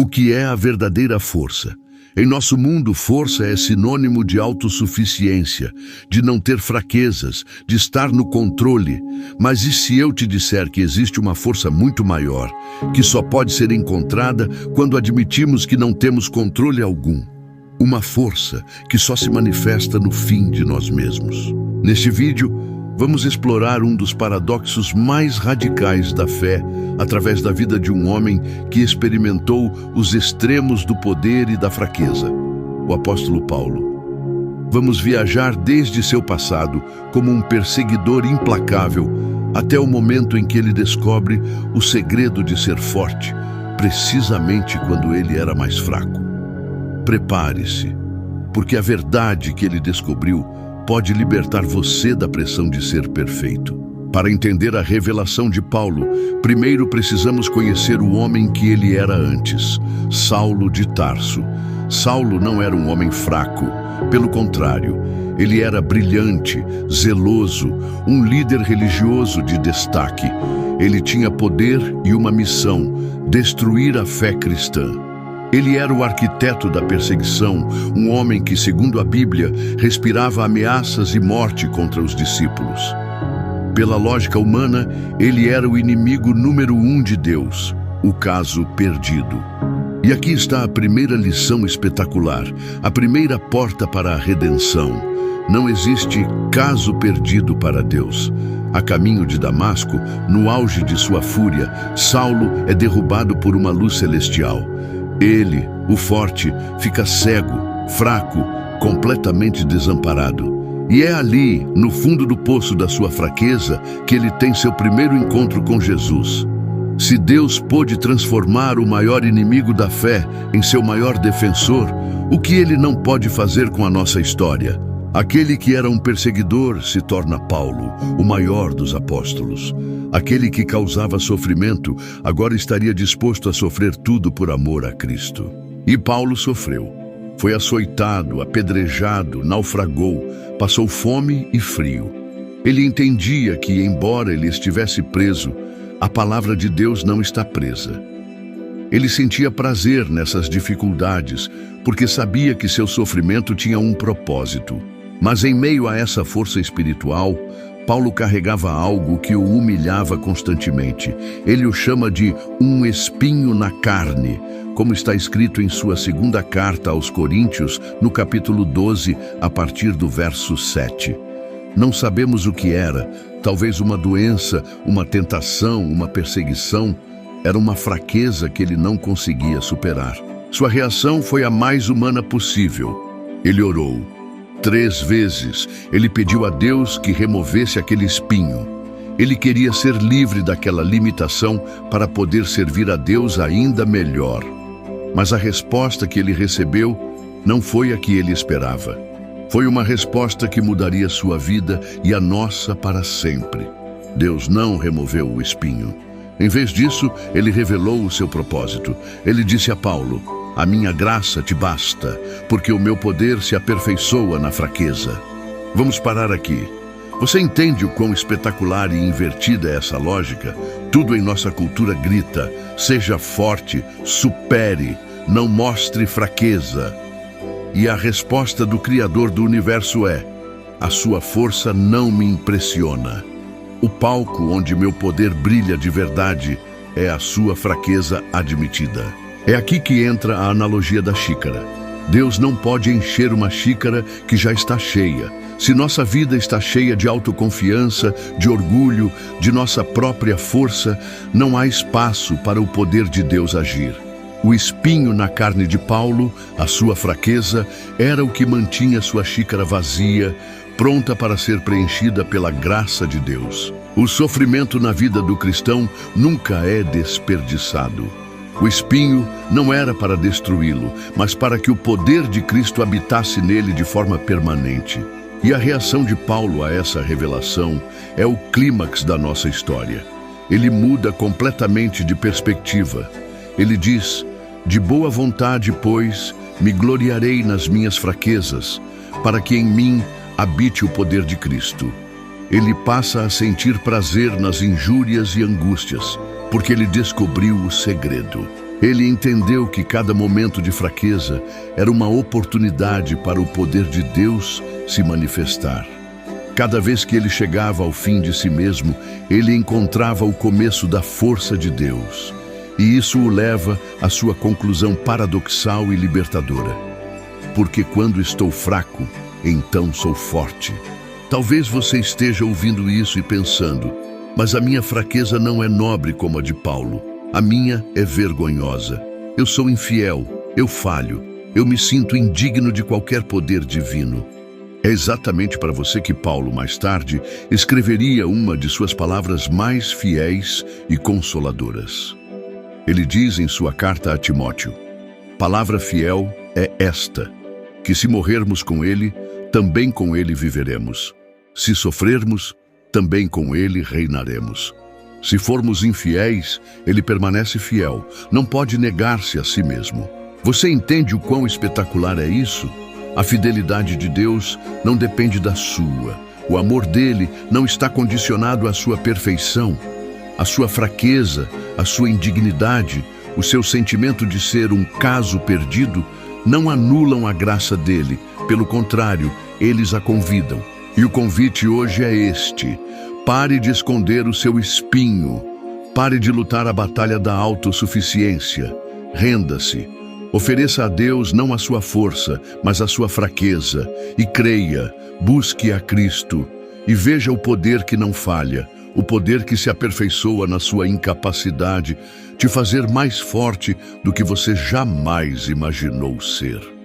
O que é a verdadeira força? Em nosso mundo, força é sinônimo de autossuficiência, de não ter fraquezas, de estar no controle. Mas e se eu te disser que existe uma força muito maior, que só pode ser encontrada quando admitimos que não temos controle algum? Uma força que só se manifesta no fim de nós mesmos. Neste vídeo, vamos explorar um dos paradoxos mais radicais da fé através da vida de um homem que experimentou os extremos do poder e da fraqueza, o apóstolo Paulo. Vamos viajar desde seu passado como um perseguidor implacável até o momento em que ele descobre o segredo de ser forte, precisamente quando ele era mais fraco. Prepare-se, porque a verdade que ele descobriu pode libertar você da pressão de ser perfeito. Para entender a revelação de Paulo, primeiro precisamos conhecer o homem que ele era antes, Saulo de Tarso. Saulo não era um homem fraco, pelo contrário, ele era brilhante, zeloso, um líder religioso de destaque. Ele tinha poder e uma missão: destruir a fé cristã. Ele era o arquiteto da perseguição, um homem que, segundo a Bíblia, respirava ameaças e morte contra os discípulos. Pela lógica humana, ele era o inimigo número 1 de Deus, o caso perdido. E aqui está a primeira lição espetacular, a primeira porta para a redenção. Não existe caso perdido para Deus. A caminho de Damasco, no auge de sua fúria, Saulo é derrubado por uma luz celestial. Ele, o forte, fica cego, fraco, completamente desamparado. E é ali, no fundo do poço da sua fraqueza, que ele tem seu primeiro encontro com Jesus. Se Deus pôde transformar o maior inimigo da fé em seu maior defensor, o que ele não pode fazer com a nossa história? Aquele que era um perseguidor se torna Paulo, o maior dos apóstolos. Aquele que causava sofrimento agora estaria disposto a sofrer tudo por amor a Cristo. E Paulo sofreu. Foi açoitado, apedrejado, naufragou, passou fome e frio. Ele entendia que, embora ele estivesse preso, a palavra de Deus não está presa. Ele sentia prazer nessas dificuldades, porque sabia que seu sofrimento tinha um propósito. Mas em meio a essa força espiritual, Paulo carregava algo que o humilhava constantemente. Ele o chama de um espinho na carne, como está escrito em sua segunda carta aos Coríntios, no capítulo 12, a partir do verso 7. Não sabemos o que era, talvez uma doença, uma tentação, uma perseguição. Era uma fraqueza que ele não conseguia superar. Sua reação foi a mais humana possível. Ele orou. 3 vezes, ele pediu a Deus que removesse aquele espinho. Ele queria ser livre daquela limitação para poder servir a Deus ainda melhor. Mas a resposta que ele recebeu não foi a que ele esperava. Foi uma resposta que mudaria sua vida e a nossa para sempre. Deus não removeu o espinho. Em vez disso, ele revelou o seu propósito. Ele disse a Paulo: "A minha graça te basta, porque o meu poder se aperfeiçoa na fraqueza." Vamos parar aqui. Você entende o quão espetacular e invertida é essa lógica? Tudo em nossa cultura grita: seja forte, supere, não mostre fraqueza. E a resposta do Criador do universo é: a sua força não me impressiona. O palco onde meu poder brilha de verdade é a sua fraqueza admitida. É aqui que entra a analogia da xícara. Deus não pode encher uma xícara que já está cheia. Se nossa vida está cheia de autoconfiança, de orgulho, de nossa própria força, não há espaço para o poder de Deus agir. O espinho na carne de Paulo, a sua fraqueza, era o que mantinha sua xícara vazia, pronta para ser preenchida pela graça de Deus. O sofrimento na vida do cristão nunca é desperdiçado. O espinho não era para destruí-lo, mas para que o poder de Cristo habitasse nele de forma permanente. E a reação de Paulo a essa revelação é o clímax da nossa história. Ele muda completamente de perspectiva. Ele diz: "De boa vontade, pois, me gloriarei nas minhas fraquezas, para que em mim habite o poder de Cristo." Ele passa a sentir prazer nas injúrias e angústias, porque ele descobriu o segredo. Ele entendeu que cada momento de fraqueza era uma oportunidade para o poder de Deus se manifestar. Cada vez que ele chegava ao fim de si mesmo, ele encontrava o começo da força de Deus. E isso o leva à sua conclusão paradoxal e libertadora. Porque quando estou fraco, então sou forte. Talvez você esteja ouvindo isso e pensando, mas a minha fraqueza não é nobre como a de Paulo. A minha é vergonhosa. Eu sou infiel, eu falho, eu me sinto indigno de qualquer poder divino. É exatamente para você que Paulo, mais tarde, escreveria uma de suas palavras mais fiéis e consoladoras. Ele diz em sua carta a Timóteo: palavra fiel é esta, que se morrermos com ele, também com ele viveremos. Se sofrermos, também com ele reinaremos. Se formos infiéis, ele permanece fiel, não pode negar-se a si mesmo. Você entende o quão espetacular é isso? A fidelidade de Deus não depende da sua. O amor dele não está condicionado à sua perfeição. A sua fraqueza, a sua indignidade, o seu sentimento de ser um caso perdido, não anulam a graça dele. Pelo contrário, eles a convidam. E o convite hoje é este: pare de esconder o seu espinho. Pare de lutar a batalha da autossuficiência. Renda-se. Ofereça a Deus não a sua força, mas a sua fraqueza. E creia, busque a Cristo. E veja o poder que não falha, o poder que se aperfeiçoa na sua incapacidade, te fazer mais forte do que você jamais imaginou ser.